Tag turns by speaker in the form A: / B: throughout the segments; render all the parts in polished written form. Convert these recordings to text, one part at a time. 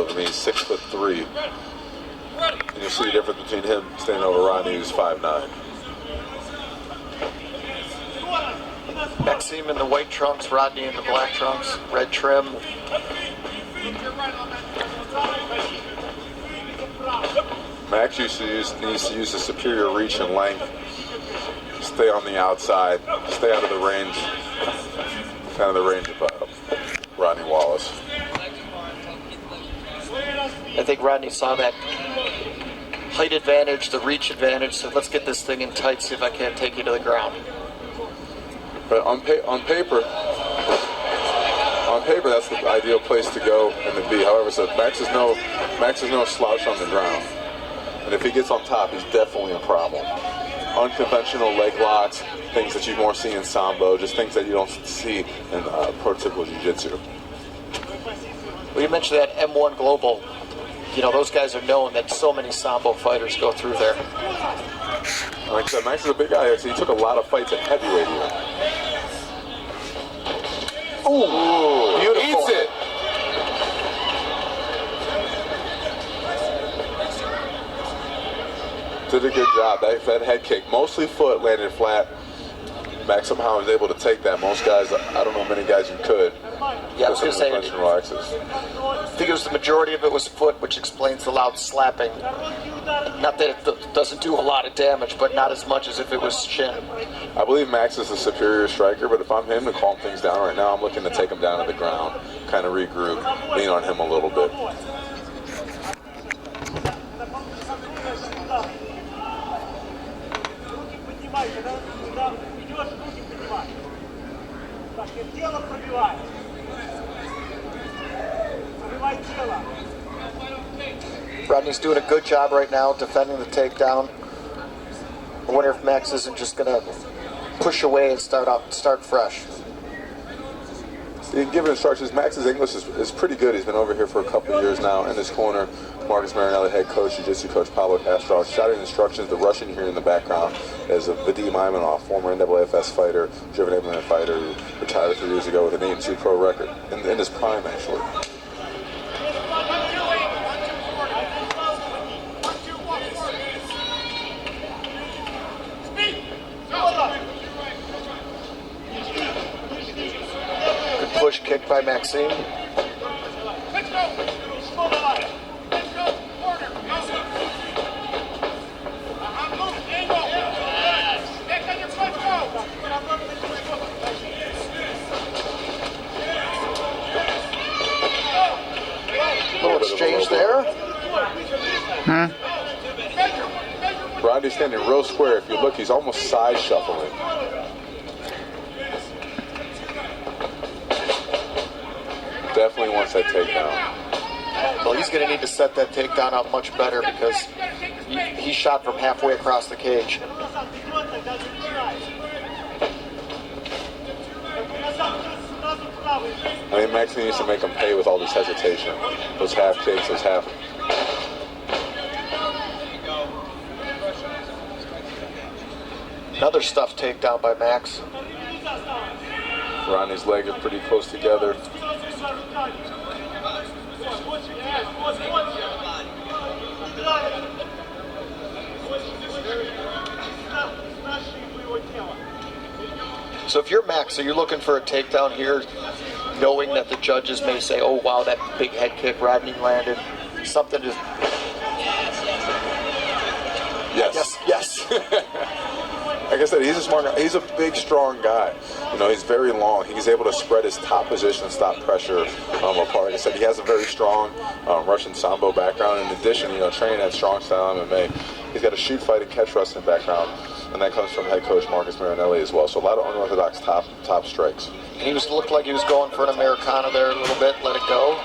A: of him. He's 6'3". And you'll see the difference between him standing over Rodney, who's 5'9".
B: Maxim in the white trunks, Rodney in the black trunks, red trim.
A: Max needs to use the superior reach and length. Stay on the outside. Stay out of the range. Kind of the range of Rodney Wallace.
B: I think Rodney saw that height advantage, the reach advantage, so let's get this thing in tight, see if I can't take you to the ground.
A: But on paper, that's the ideal place to go and to be. However, so Max is no slouch on the ground. And if he gets on top, he's definitely a problem. Unconventional leg locks, things that you more see in Sambo, just things that you don't see in prototypical Jiu-Jitsu.
B: Well, you mentioned that M1 Global. You know, those guys are known that so many Sambo fighters go through there.
A: Like I said, Max is a big guy, so he took a lot of fights at heavyweight here. Ooh, beautiful. Eats it. Did a good job. That head kick, mostly foot, landed flat. Max somehow was able to take that. Most guys, I don't know many guys who could.
B: Yeah, I was going to say, I think it was the majority of it was foot, which explains the loud slapping. Not that it doesn't do a lot of damage, but not as much as if it was shin.
A: I believe Max is a superior striker, but if I'm him to calm things down right now, I'm looking to take him down to the ground, kind of regroup, lean on him a little bit.
B: Rodney's doing a good job right now defending the takedown. I wonder if Max isn't just going to push away and start fresh.
A: You can give instructions. Max's English is pretty good. He's been over here for a couple of years now. In his corner, Marcus Marinelli, head coach, jiu-jitsu coach Pablo Castro, shouting instructions. The Russian you hear in the background is Vadim Imanov, former NAAFS fighter, driven MMA fighter, who retired 3 years ago with an 8-2 pro record, in his prime, actually.
B: Push kick by Maxim. Little exchange there.
A: Rodney's standing real square. If you look, he's almost side shuffling. Definitely wants that takedown.
B: Well, he's going to need to set that takedown up much better because he shot from halfway across the cage.
A: I mean, Max needs to make him pay with all this hesitation. Those half kicks, those half...
B: Another stuffed takedown by Max.
A: Rodney's legs are pretty close together.
B: So if you're Max, are you looking for a takedown here, knowing that the judges may say, oh wow, that big head kick Rodney landed, something to...
A: Yes.
B: Yes.
A: Like I said, he's a smart guy. He's a big, strong guy. You know, he's very long. He's able to spread his top position, stop pressure apart. Like I said, he has a very strong Russian Sambo background. In addition, you know, training at strong style MMA. He's got a shoot fight and catch wrestling background, and that comes from head coach Marcus Marinelli as well. So a lot of unorthodox top strikes.
B: And he looked like he was going for an Americana there a little bit. Let it go.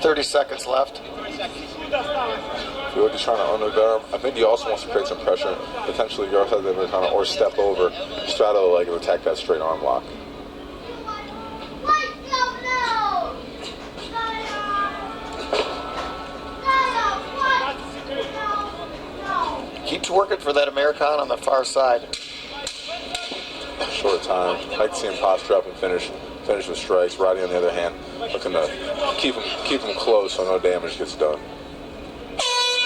B: 30 seconds left.
A: If you look, he's trying to underarm. I think he also wants to create some pressure, potentially go outside the Americana or step over, straddle the leg and attack that straight arm lock.
B: Keeps working for that Americana on the far side.
A: Short time. I'd like to see him posture up and finish finish with strikes. Rodney, on the other hand, looking to keep him close so no damage gets done.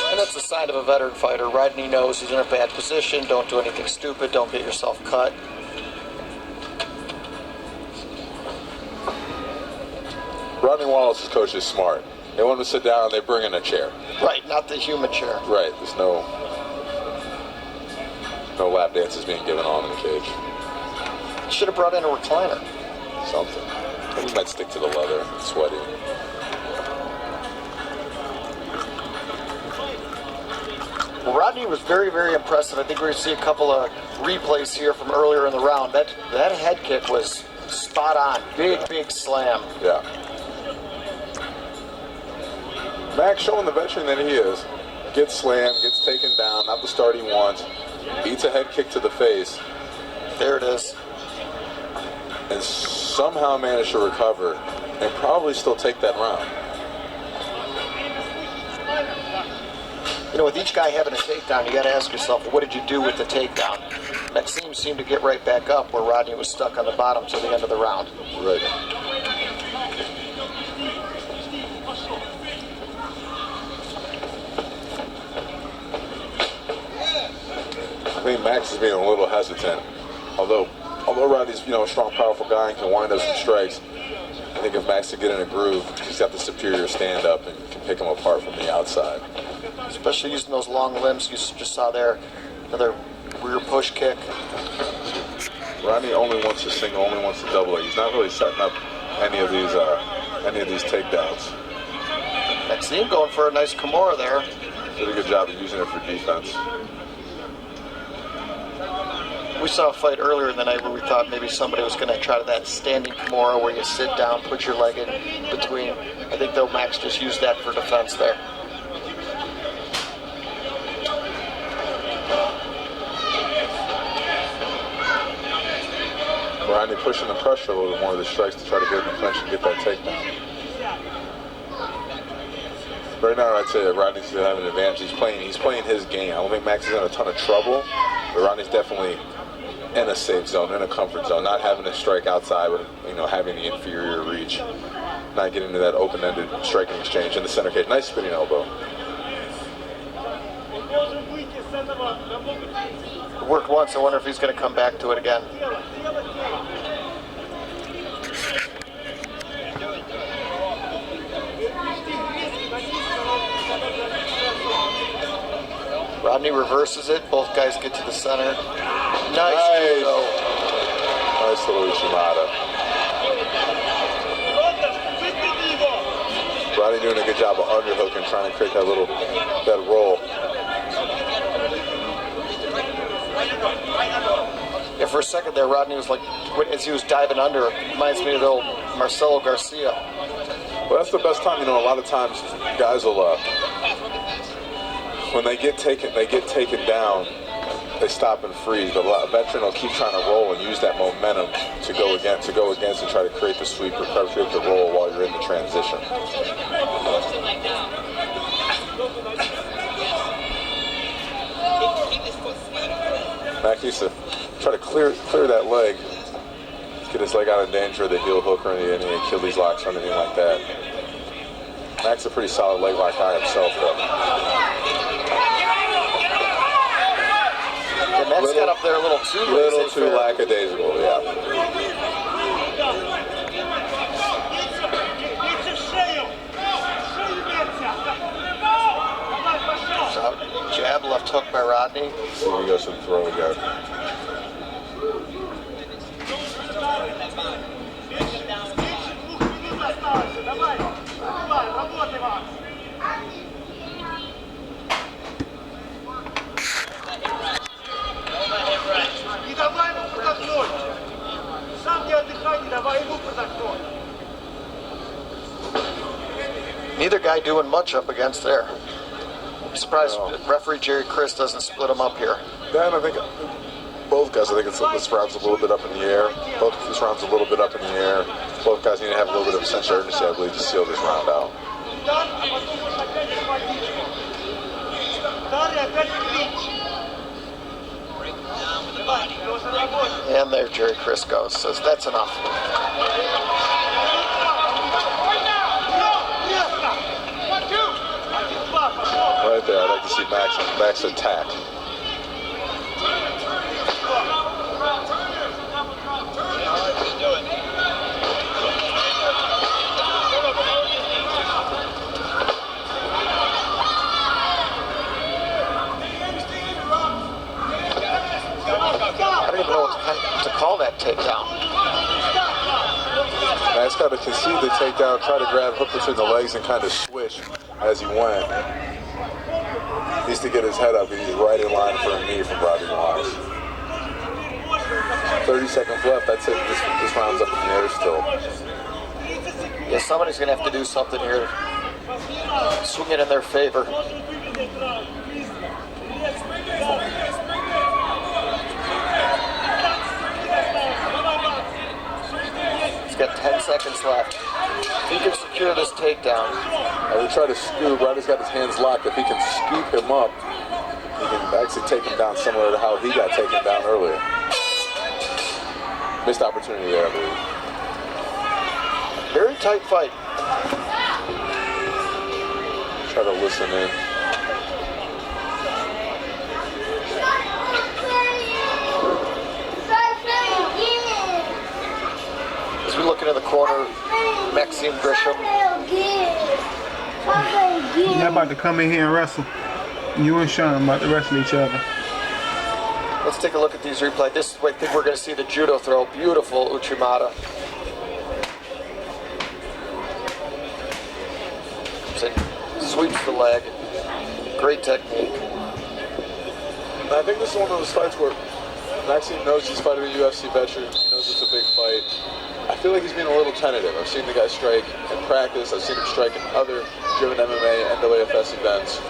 B: And that's a sign of a veteran fighter. Rodney knows he's in a bad position. Don't do anything stupid. Don't get yourself cut.
A: Rodney Wallace's coach is smart. They want him to sit down and they bring in a chair.
B: Right, not the human chair.
A: Right, there's no lap dances being given on in the cage.
B: Should have brought in a recliner.
A: Something. He might stick to the leather. It's sweaty.
B: Well, Rodney was very, very impressive. I think we're going to see a couple of replays here from earlier in the round. That head kick was spot on. Big slam.
A: Yeah. Max showing the veteran that he is. Gets slammed, gets taken down, not the start he wants. Beats a head kick to the face.
B: There it is.
A: And somehow managed to recover and probably still take that round.
B: You know, with each guy having a takedown, you got to ask yourself, what did you do with the takedown? Maxim seemed to get right back up where Rodney was stuck on the bottom till the end of the round.
A: Right. I think Max is being a little hesitant. Although Rodney's, a strong, powerful guy and can wind up some strikes, I think if Max could get in a groove, he's got the superior stand-up and can pick him apart from the outside.
B: Especially using those long limbs you just saw there. Another rear push kick.
A: Rodney only wants to single, only wants to double it. He's not really setting up any of these takedowns.
B: Maxim going for a nice Kimura there.
A: Did a good job of using it for defense.
B: We saw a fight earlier in the night where we thought maybe somebody was going to try that standing Kimura where you sit down, put your leg in between. I think though Max just used that for defense there.
A: Rodney pushing the pressure a little bit more of the strikes to try to get in the clinch and get that takedown. Right now, I'd say that Rodney's having an advantage. He's playing his game. I don't think Max is in a ton of trouble, but Rodney's definitely in a safe zone, in a comfort zone, not having to strike outside, but having the inferior reach, not getting into that open-ended striking exchange in the center cage. Nice spinning elbow.
B: It worked once. I wonder if he's going to come back to it again. Rodney reverses it. Both guys get to the center. Nice.
A: Nice little Uchimata. Rodney doing a good job of underhooking, trying to create that roll.
B: Yeah, for a second there, Rodney was like, as he was diving under, reminds me of the old Marcelo Garcia.
A: Well, that's the best time. A lot of times guys will, when they get taken down, they stop and freeze. But a veteran will keep trying to roll and use that momentum to go against and try to create the sweep or create the roll while you're in the transition. Max used to try to clear that leg, get his leg out of danger of the heel hook or any Achilles locks or anything like that. Max is a pretty solid leg lock guy himself, though.
B: Yeah, Max got up there a little too
A: lackadaisical, yeah.
B: Jab, left hook by Rodney.
A: Here we go, some throw again.
B: Neither guy doing much up against there. I'm surprised referee Jerry Chris doesn't split them up here.
A: Dan, I think both guys, this round's a little bit up in the air. This round's a little bit up in the air. Both guys need to have a little bit of a sense of urgency, I believe, to seal this round out.
B: And there Jerry Chris goes. Says that's enough.
A: Right there, I'd like to see Max attack.
B: I don't even know what to call that takedown.
A: Max got to concede the takedown, try to grab hook between the legs and kind of swish as he went. Needs to get his head up. He's right in line for a knee from Rodney Wallace. 30 seconds left. That's it. This round's up in the air still.
B: Yeah, somebody's going to have to do something here. Swing it in their favor. He's got 10 seconds left. If he can secure this takedown.
A: And we try to scoop. Rodney's got his hands locked. If he can scoop him up, he can actually take him down similar to how he got taken down earlier. Missed opportunity there, I believe.
B: Very tight fight.
A: Try to listen in.
B: As we look into the corner, Maxim Grishin.
C: They're about to come in here and wrestle. You and Sean about to wrestle each other.
B: Let's take a look at these replays. This is I think we're going to see the judo throw. Beautiful Uchimata. Sweeps the leg. Great technique.
A: I think this is one of those fights where Maxim knows he's fighting a UFC veteran. He knows it's a big fight. I feel like he's being a little tentative. I've seen the guy strike in practice. I've seen him strike in other driven MMA, NAAFS events.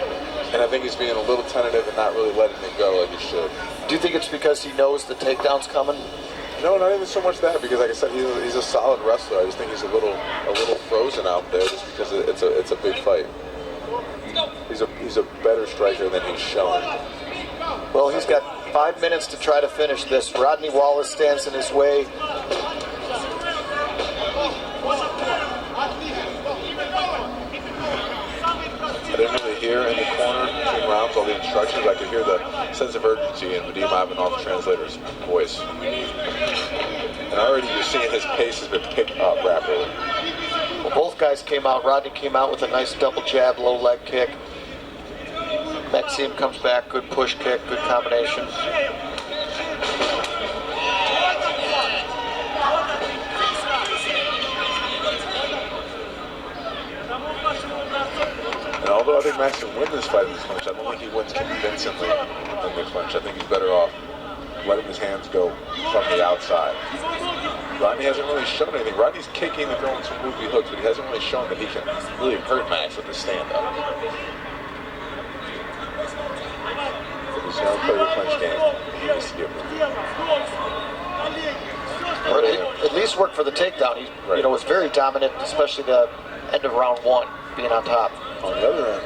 A: And I think he's being a little tentative and not really letting it go like he should.
B: Do you think it's because he knows the takedown's coming?
A: No, not even so much that, because like I said, he's a solid wrestler. I just think he's a little frozen out there just because it's a big fight. He's a better striker than he's shown.
B: Well, he's got 5 minutes to try to finish this. Rodney Wallace stands in his way.
A: I didn't really hear in the corner between rounds all the instructions. I could hear the sense of urgency in Vadim Ivanov's translator's voice. And already you're seeing his pace has been picked up rapidly.
B: Well, both guys came out. Rodney came out with a nice double jab, low leg kick. Maxim comes back, good push kick, good combination.
A: And although I think Max can win this fight in the clinch, I don't think he wins convincingly in the clinch. I think he's better off letting his hands go from the outside. Rodney hasn't really shown anything. Rodney's kicking and throwing some goofy hooks, but he hasn't really shown that he can really hurt Max with his stand-up. He's going to play the clinch game. He needs to give him.
B: Or at least work for the takedown. He was very dominant, especially the end of round one, being on top.
A: On the other end,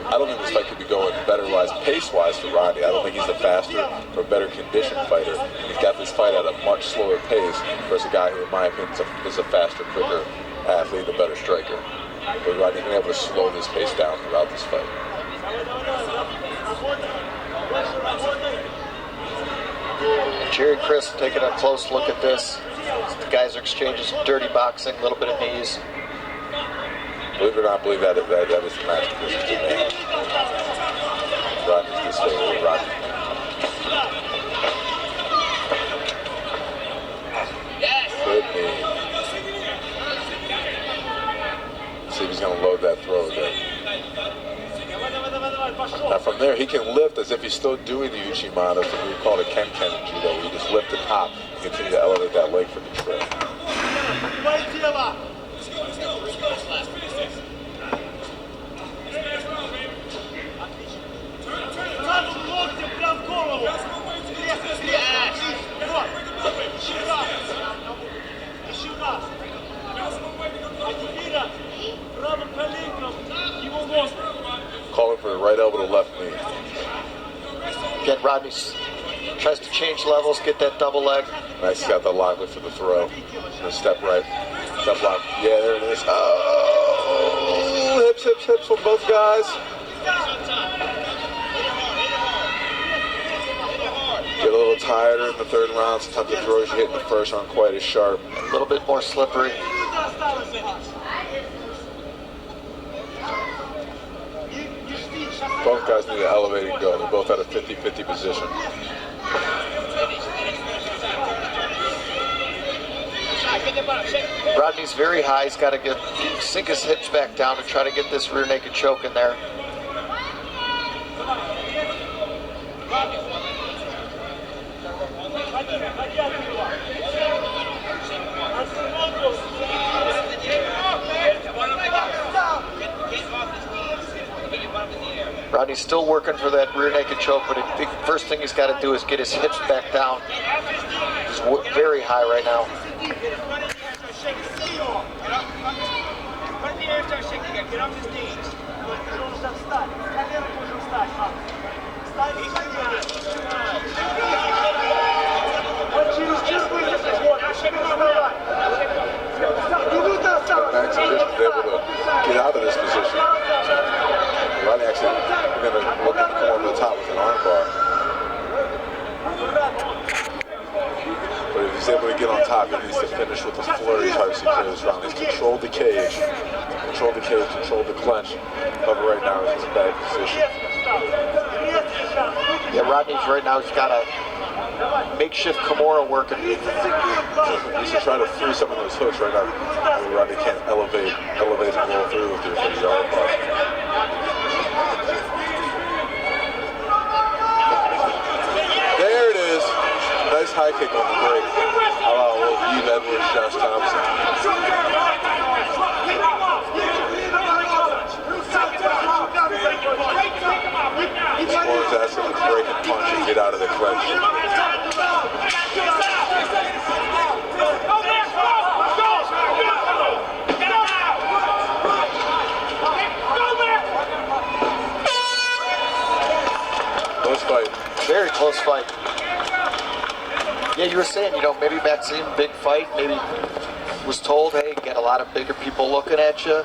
A: I don't think this fight could be going better-wise, pace-wise for Rodney. I don't think he's the faster or better conditioned fighter. He's got this fight at a much slower pace versus a guy who, in my opinion, is a faster, quicker athlete, a better striker. But Rodney's been able to slow this pace down throughout this fight.
B: And Jerry Chris taking a close look at this. The guys are exchanging some dirty boxing, a little bit of knees.
A: Believe it or not, believe that is the match position today. Rodney's this way, Rodney. Good knee. See if he's going to load that throw again. Now from there, he can lift as if he's still doing the Uchimata, so we call it Ken-Ken in judo, where you just lift and hop and continue to elevate that leg for the trip.
B: Calling
A: for the right elbow to left knee.
B: Again, Rodney's Tries to change levels, get that double leg.
A: Nice, he's got the lock for the throw. Gonna step right. Step lock. Yeah, there it is. Oh, hips from both guys. Get a little tighter in the third round. Sometimes the throws you hit in the first aren't quite as sharp.
B: A little bit more slippery.
A: Both guys need to elevate and go. They're both at a 50-50 position.
B: Rodney's very high. He's got to sink his hips back down to try to get this rear naked choke in there. Rodney's still working for that rear naked choke, but the first thing he's got to do is get his hips back down. He's very high right now.
A: Maxim just was able to get out of this position. Rodney actually going to look to come over the top with an arm bar. But if he's able to get on top, he needs to finish with a flurry to try to secure this round. He's controlled the cage, controlled the clench. However, right now he's in a bad position.
B: Yeah, Rodney's right now, he's got a makeshift Kimura working.
A: He's to try to free some of those hooks right now. Rodney can't elevate and roll through with your 30-yard bar. There it is. Nice high kick on the break. A la old Eve Edwards, Josh Thompson. Score's asking him to break and punch and get out of the clinch. Close fight.
B: Very close fight. Yeah, you were saying, maybe Maxim, big fight, maybe was told, hey, get a lot of bigger people looking at you.